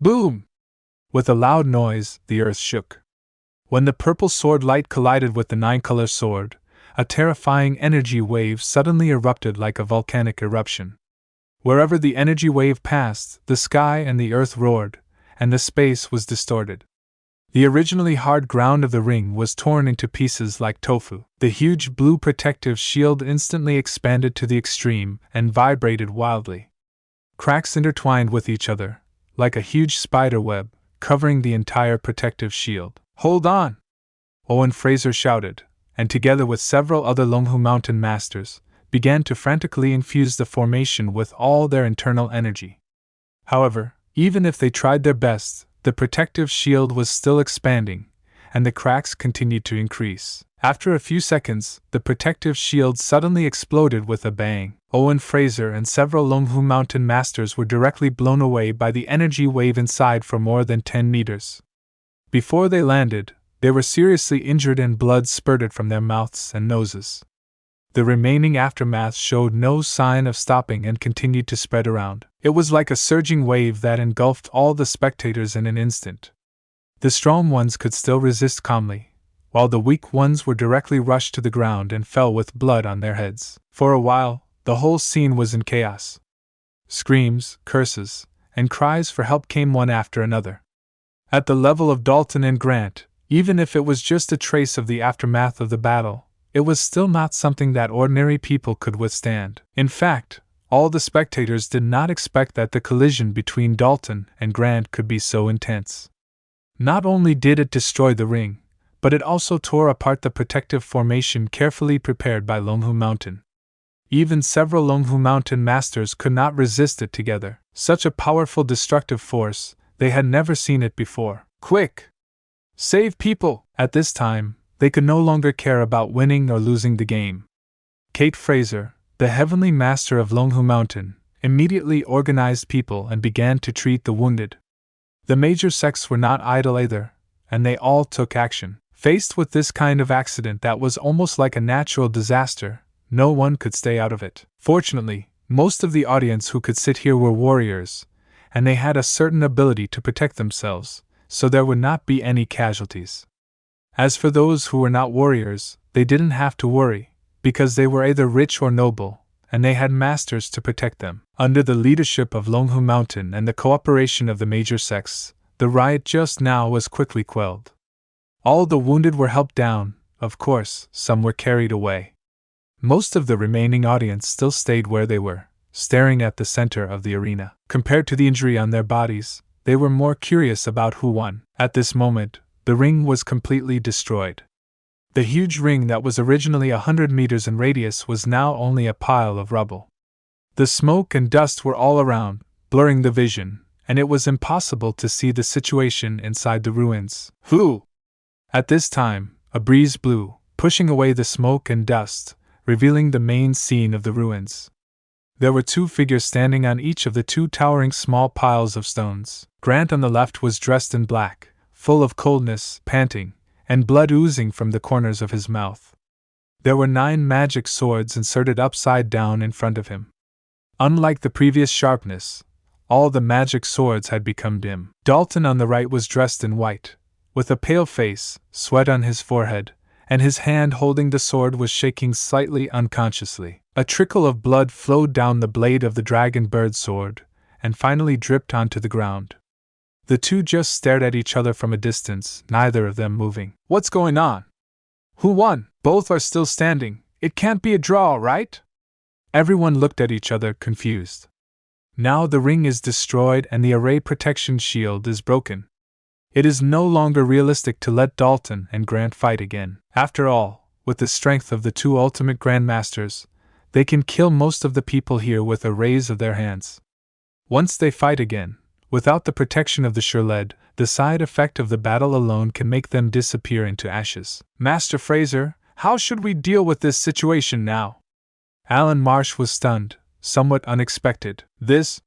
Boom! With a loud noise, the earth shook. When the purple sword light collided with the nine-color sword, a terrifying energy wave suddenly erupted like a volcanic eruption. Wherever the energy wave passed, the sky and the earth roared, and the space was distorted. The originally hard ground of the ring was torn into pieces like tofu. The huge blue protective shield instantly expanded to the extreme and vibrated wildly. Cracks intertwined with each other, like a huge spider web, covering the entire protective shield. "Hold on!" Owen Fraser shouted, and together with several other Longhu Mountain masters, began to frantically infuse the formation with all their internal energy. However, even if they tried their best, the protective shield was still expanding, and the cracks continued to increase. After a few seconds, the protective shield suddenly exploded with a bang. Owen Fraser and several Longhu Mountain masters were directly blown away by the energy wave inside for more than 10 meters. Before they landed, they were seriously injured and blood spurted from their mouths and noses. The remaining aftermath showed no sign of stopping and continued to spread around. It was like a surging wave that engulfed all the spectators in an instant. The strong ones could still resist calmly, while the weak ones were directly rushed to the ground and fell with blood on their heads. For a while, the whole scene was in chaos. Screams, curses, and cries for help came one after another. At the level of Dalton and Grant, even if it was just a trace of the aftermath of the battle, it was still not something that ordinary people could withstand. In fact, all the spectators did not expect that the collision between Dalton and Grant could be so intense. Not only did it destroy the ring, but it also tore apart the protective formation carefully prepared by Longhu Mountain. Even several Longhu Mountain masters could not resist it together. Such a powerful destructive force, they had never seen it before. Quick! Save people! At this time, they could no longer care about winning or losing the game. Kate Fraser, the Heavenly Master of Longhu Mountain, immediately organized people and began to treat the wounded. The major sects were not idle either, and they all took action. Faced with this kind of accident that was almost like a natural disaster, no one could stay out of it. Fortunately, most of the audience who could sit here were warriors, and they had a certain ability to protect themselves, so there would not be any casualties. As for those who were not warriors, they didn't have to worry, because they were either rich or noble, and they had masters to protect them. Under the leadership of Longhu Mountain and the cooperation of the major sects, the riot just now was quickly quelled. All the wounded were helped down, of course, some were carried away. Most of the remaining audience still stayed where they were, staring at the center of the arena. Compared to the injury on their bodies, they were more curious about who won. At this moment, the ring was completely destroyed. The huge ring that was originally 100 meters in radius was now only a pile of rubble. The smoke and dust were all around, blurring the vision, and it was impossible to see the situation inside the ruins. Who? At this time, a breeze blew, pushing away the smoke and dust, revealing the main scene of the ruins. There were two figures standing on each of the two towering small piles of stones. Grant on the left was dressed in black, full of coldness, panting, and blood oozing from the corners of his mouth. There were 9 magic swords inserted upside down in front of him. Unlike the previous sharpness, all the magic swords had become dim. Dalton on the right was dressed in white, with a pale face, sweat on his forehead, and his hand holding the sword was shaking slightly unconsciously. A trickle of blood flowed down the blade of the dragon bird sword, and finally dripped onto the ground. The two just stared at each other from a distance, neither of them moving. What's going on? Who won? Both are still standing. It can't be a draw, right? Everyone looked at each other, confused. Now the ring is destroyed and the array protection shield is broken. It is no longer realistic to let Dalton and Grant fight again. After all, with the strength of the two ultimate grandmasters, they can kill most of the people here with a raise of their hands. Once they fight again, without the protection of the Shurled, the side effect of the battle alone can make them disappear into ashes. Master Fraser, how should we deal with this situation now? Alan Marsh was stunned, somewhat unexpected. This?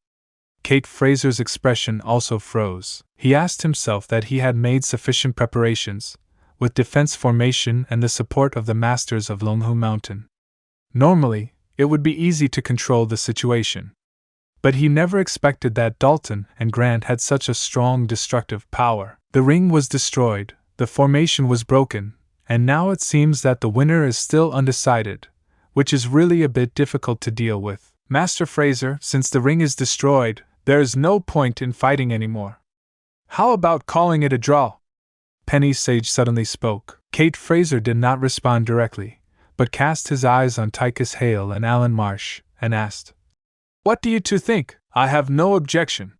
Kate Fraser's expression also froze. He asked himself that he had made sufficient preparations, with defense formation and the support of the masters of Longhu Mountain. Normally, it would be easy to control the situation. But he never expected that Dalton and Grant had such a strong destructive power. The ring was destroyed, the formation was broken, and now it seems that the winner is still undecided, which is really a bit difficult to deal with. Master Fraser, since the ring is destroyed, there is no point in fighting anymore. How about calling it a draw? Penny Sage suddenly spoke. Kate Fraser did not respond directly, but cast his eyes on Tychus Hale and Alan Marsh, and asked, "What do you two think?" "I have no objection."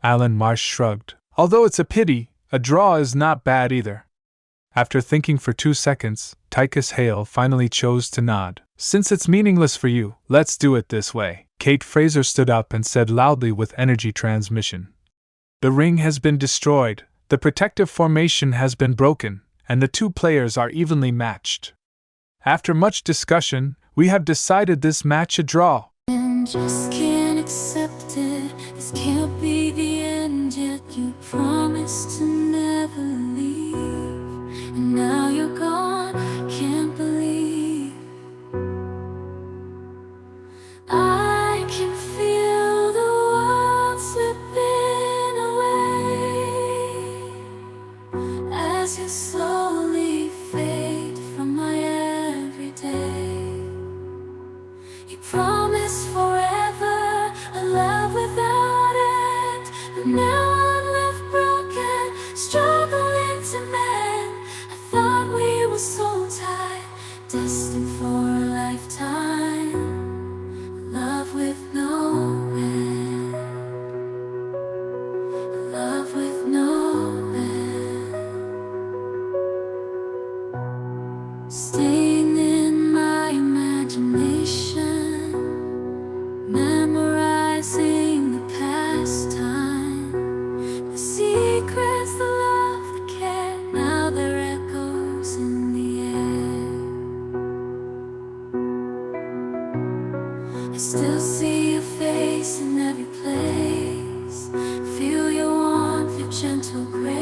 Alan Marsh shrugged. "Although it's a pity, a draw is not bad either." After thinking for 2 seconds, Tychus Hale finally chose to nod. "Since it's meaningless for you, let's do it this way." Kate Fraser stood up and said loudly with energy transmission, "The ring has been destroyed, the protective formation has been broken, and the two players are evenly matched. After much discussion, we have decided this match a draw." And just can't accept it. This can't be the end yet. You promised to never leave, and now you're gone. Can't believe I can feel the world slipping away as you slowly fade from my everyday. You promised forever, a love without end, but now I'm left broken, struggling to mend. I thought we were so tied, destined for a lifetime, love with no end, love with no end. Staying in my imagination, memorizing the past time, the secrets, the love, the care. Now they're echoes in the air. I still see your face in every place, feel your warmth, your gentle grace.